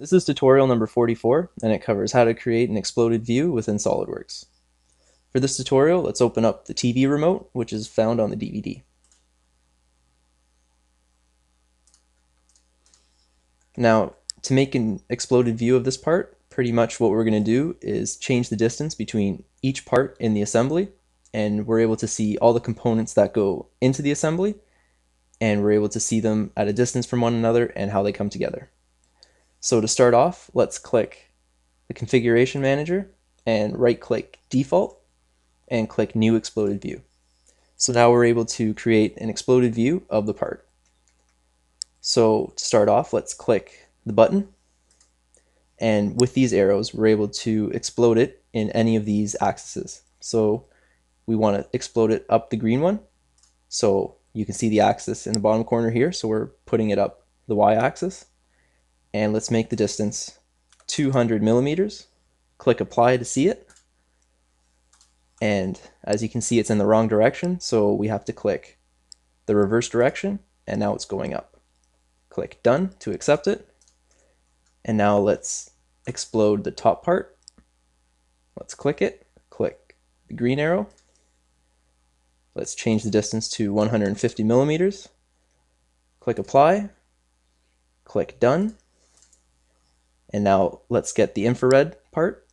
This is tutorial number 44, and it covers how to create an exploded view within SolidWorks. For this tutorial, let's open up the TV remote, which is found on the DVD. Now, to make an exploded view of this part, pretty much what we're going to do is change the distance between each part in the assembly, and we're able to see all the components that go into the assembly, and we're able to see them at a distance from one another and how they come together. So to start off, let's click the Configuration Manager and right-click Default and click New Exploded View. So now we're able to create an exploded view of the part. So to start off, let's click the button, and with these arrows we're able to explode it in any of these axes. So we want to explode it up the green one, so you can see the axis in the bottom corner here, so we're putting it up the y-axis. And let's make the distance 200 millimeters. Click apply to see it. And as you can see, it's in the wrong direction, so we have to click the reverse direction, and now it's going up. Click done to accept it. And now let's explode the top part. Let's click it, click the green arrow. Let's change the distance to 150 millimeters. Click apply, click done. And now let's get the infrared part.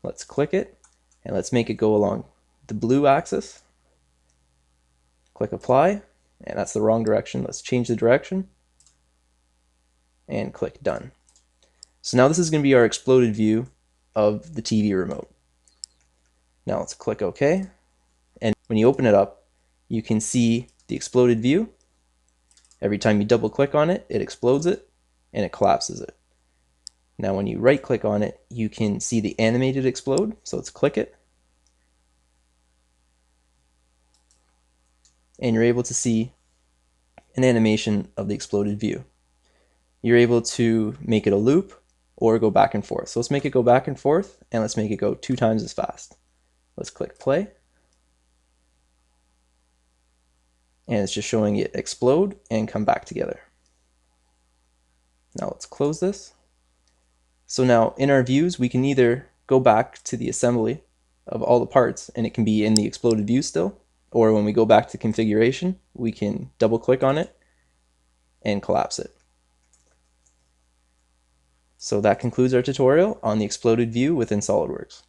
Let's click it, and let's make it go along the blue axis. Click apply, and that's the wrong direction. Let's change the direction, and click done. So now this is going to be our exploded view of the TV remote. Now let's click OK, and when you open it up, you can see the exploded view. Every time you double click on it, it explodes it, and it collapses it. Now when you right click on it, you can see the animated explode, so let's click it. And you're able to see an animation of the exploded view. You're able to make it a loop or go back and forth. So let's make it go back and forth, and let's make it go 2 times as fast. Let's click play. And it's just showing it explode and come back together. Now let's close this. So now in our views, we can either go back to the assembly of all the parts, and it can be in the exploded view still, or when we go back to configuration, we can double click on it and collapse it. So that concludes our tutorial on the exploded view within SolidWorks.